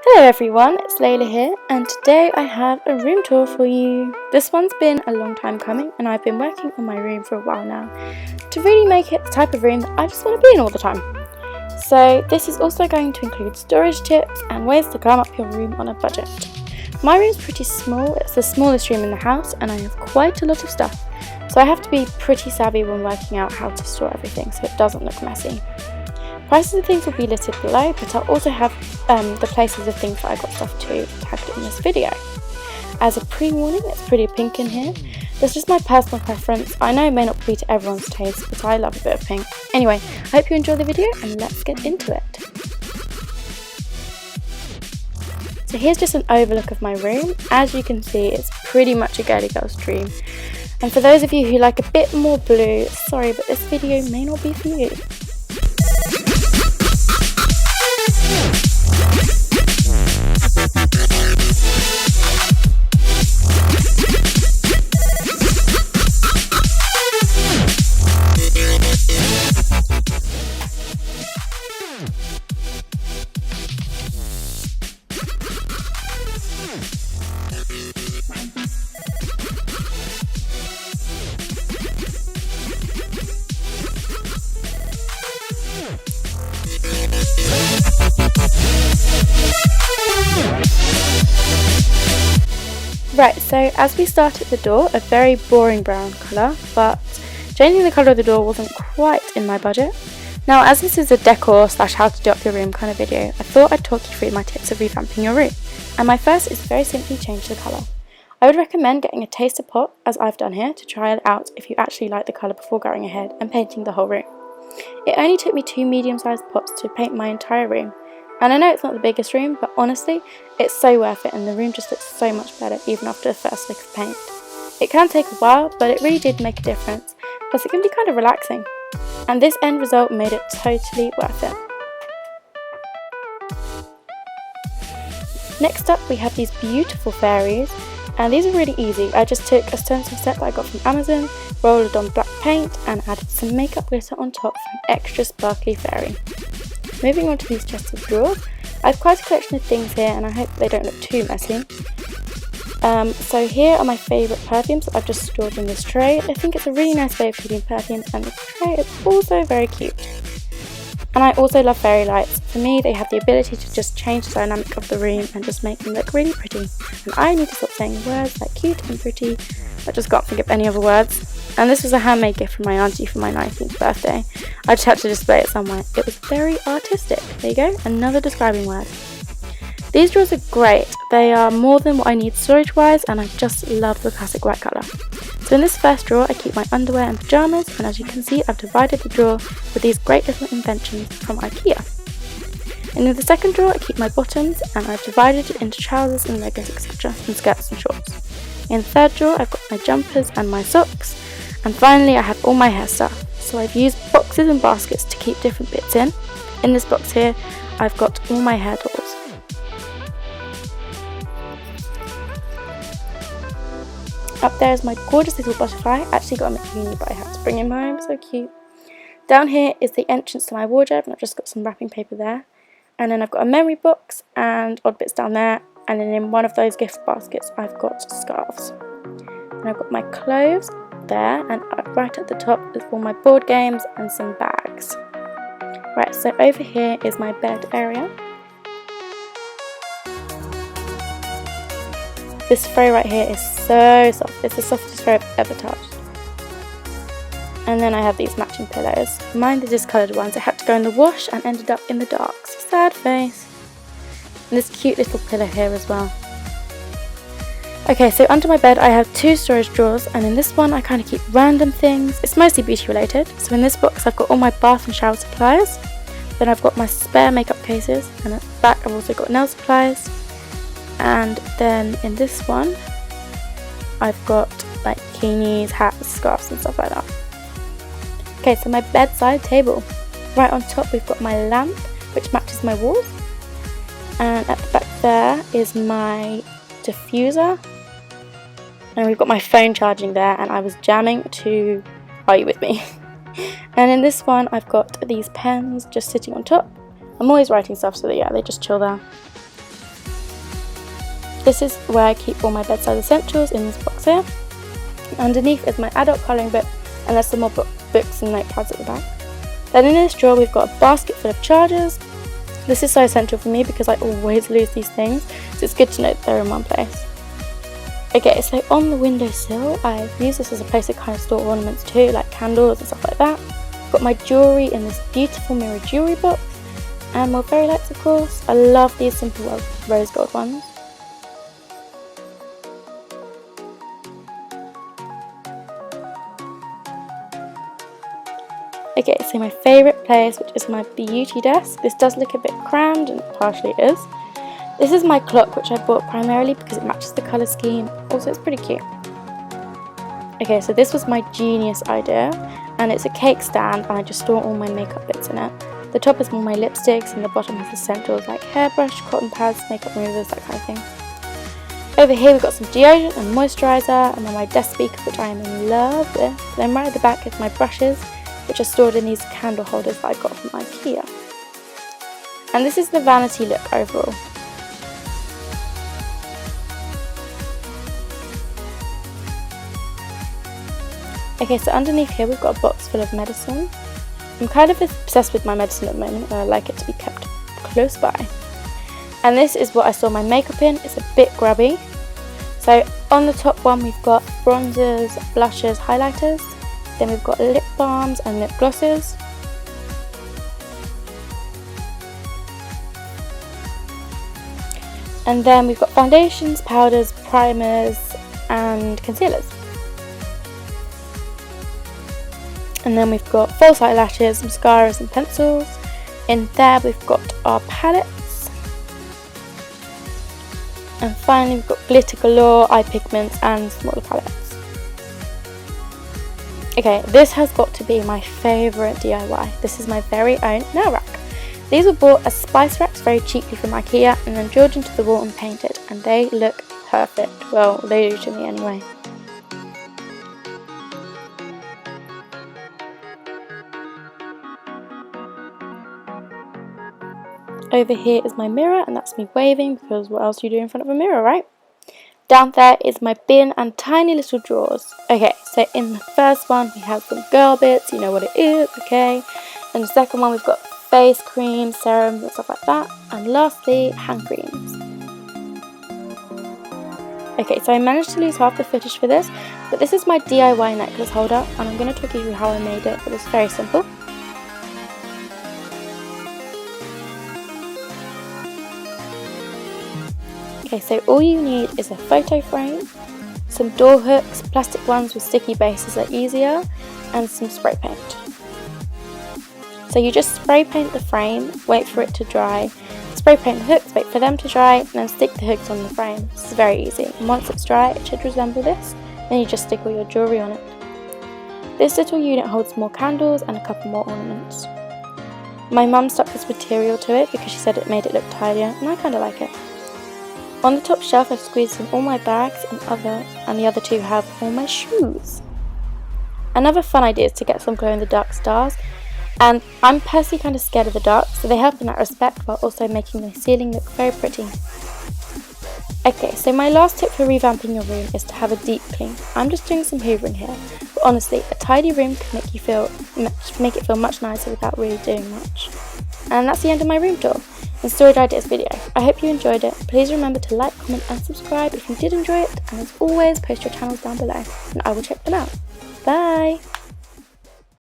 Hello everyone, it's Layla here, and today I have a room tour for you. This one's been a long time coming, and I've been working on my room for a while now to really make it the type of room that I just want to be in all the time. So this is also going to include storage tips and ways to glam up your room on a budget. My room's pretty small, it's the smallest room in the house, and I have quite a lot of stuff, so I have to be pretty savvy when working out how to store everything so it doesn't look messy. Prices of things will be listed below, but I'll also have the places of things that I got stuff to tagged in this video. As a pre-warning, it's pretty pink in here. That's just my personal preference. I know it may not be to everyone's taste, but I love a bit of pink. Anyway, I hope you enjoy the video and let's get into it. So here's just an overlook of my room. As you can see, it's pretty much a girly girl's dream. And for those of you who like a bit more blue, sorry, but this video may not be for you. Right, so as we start at the door, a very boring brown colour, but changing the colour of the door wasn't quite in my budget. Now, as this is a decor / how to do up your room kind of video, I thought I'd talk you through my tips of revamping your room. And my first is very simply change the colour. I would recommend getting a taster pot, as I've done here, to try it out if you actually like the colour before going ahead and painting the whole room. It only took me 2 medium-sized pots to paint my entire room. And I know it's not the biggest room, but honestly, it's so worth it and the room just looks so much better even after the first lick of paint. It can take a while, but it really did make a difference, plus it can be kind of relaxing. And this end result made it totally worth it. Next up, we have these beautiful fairies, and these are really easy. I just took a stencil set that I got from Amazon, rolled on black paint, and added some makeup glitter on top for an extra sparkly fairy. Moving on to these chests of drawers, I have quite a collection of things here and I hope they don't look too messy. So here are my favourite perfumes that I've just stored in this tray. I think it's a really nice way of keeping perfumes and the tray is also very cute. And I also love fairy lights. For me, they have the ability to just change the dynamic of the room and just make them look really pretty. And I need to stop saying words like cute and pretty. I just can't think of any other words. And this was a handmade gift from my auntie for my 19th birthday. I just had to display it somewhere. It was very artistic. There you go, another describing word. These drawers are great. They are more than what I need storage wise and I just love the classic white colour. So in this first drawer I keep my underwear and pyjamas, and as you can see I've divided the drawer with these great little inventions from IKEA. And in the second drawer I keep my bottoms, and I've divided it into trousers and leggings, etc., and skirts and shorts. In the third drawer I've got my jumpers and my socks, and finally I have all my hair stuff. So I've used boxes and baskets to keep different bits in. In this box here I've got all my hair tools. Up there is my gorgeous little butterfly. I actually got him at uni, but I had to bring him home, so cute. Down here is the entrance to my wardrobe, and I've just got some wrapping paper there. And then I've got a memory box and odd bits down there. And then in one of those gift baskets, I've got scarves. And I've got my clothes there, and right at the top is all my board games and some bags. Right, so over here is my bed area. This fur right here is so soft. It's the softest fur I've ever touched. And then I have these matching pillows. Mine are discoloured ones. I had to go in the wash and ended up in the dark. So sad face. And this cute little pillow here as well. Okay, so under my bed I have 2 storage drawers, and in this one I kind of keep random things. It's mostly beauty related. So in this box I've got all my bath and shower supplies. Then I've got my spare makeup cases, and at the back I've also got nail supplies. And then in this one I've got like bikinis, hats, scarves and stuff like that. Okay, so my bedside table. Right on top we've got my lamp, which matches my walls. And at the back there is my diffuser. And we've got my phone charging there, and I was jamming to Are You With Me? And in this one I've got these pens just sitting on top. I'm always writing stuff, so that, yeah, they just chill there. This is where I keep all my bedside essentials in this box here. Underneath is my adult colouring book, and there's some more books and notepads at the back. Then in this drawer we've got a basket full of chargers. This is so essential for me because I always lose these things, so it's good to know that they're in one place. Okay, so on the windowsill I've used this as a place to kind of store ornaments too, like candles and stuff like that. I've got my jewellery in this beautiful mirror jewellery box, and more fairy lights of course. I love these simple rose gold ones. Okay, so my favourite place, which is my beauty desk. This does look a bit crammed, and partially it is. This is my clock, which I bought primarily because it matches the colour scheme. Also, it's pretty cute. Okay, so this was my genius idea, and it's a cake stand, and I just store all my makeup bits in it. The top is all my lipsticks, and the bottom has essentials like hairbrush, cotton pads, makeup removers, that kind of thing. Over here we've got some deodorant and moisturiser, and then my desk speaker, which I am in love with. Then right at the back is my brushes, which are stored in these candle holders that I got from IKEA. And this is the vanity look overall. Okay, so underneath here we've got a box full of medicine. I'm kind of obsessed with my medicine at the moment, and I like it to be kept close by. And this is what I store my makeup in. It's a bit grubby. So on the top one we've got bronzers, blushes, highlighters. Then we've got lip balms and lip glosses. And then we've got foundations, powders, primers and concealers. And then we've got false eyelashes, mascaras and pencils. In there we've got our palettes. And finally we've got glitter galore, eye pigments and smaller palettes. Okay, this has got to be my favourite DIY. This is my very own nail rack. These were bought as spice racks very cheaply from IKEA and then drilled into the wall and painted, and they look perfect. Well, they do to me anyway. Over here is my mirror, and that's me waving because what else do you do in front of a mirror, right? Down there is my bin and tiny little drawers. Okay, so in the first one we have some girl bits, you know what it is, okay? And the second one we've got face creams, serums and stuff like that. And lastly, hand creams. Okay, so I managed to lose half the footage for this, but this is my DIY necklace holder, and I'm going to talk you through how I made it, but it's very simple. Okay, so all you need is a photo frame, some door hooks, plastic ones with sticky bases are easier, and some spray paint. So you just spray paint the frame, wait for it to dry, spray paint the hooks, wait for them to dry, and then stick the hooks on the frame. This is very easy, and once it's dry it should resemble this, then you just stick all your jewellery on it. This little unit holds more candles and a couple more ornaments. My mum stuck this material to it because she said it made it look tidier, and I kind of like it. On the top shelf I've squeezed in all my bags and the other two have all my shoes. Another fun idea is to get some glow-in-the-dark stars, and I'm personally kind of scared of the dark, so they help in that respect while also making the ceiling look very pretty. Okay, so my last tip for revamping your room is to have a deep clean. I'm just doing some hoovering here, but honestly a tidy room can make it feel much nicer without really doing much. And that's the end of my room tour and storage ideas video. I hope you enjoyed it. Please remember to like, comment and subscribe if you did enjoy it, and as always post your channels down below and I will check them out. Bye!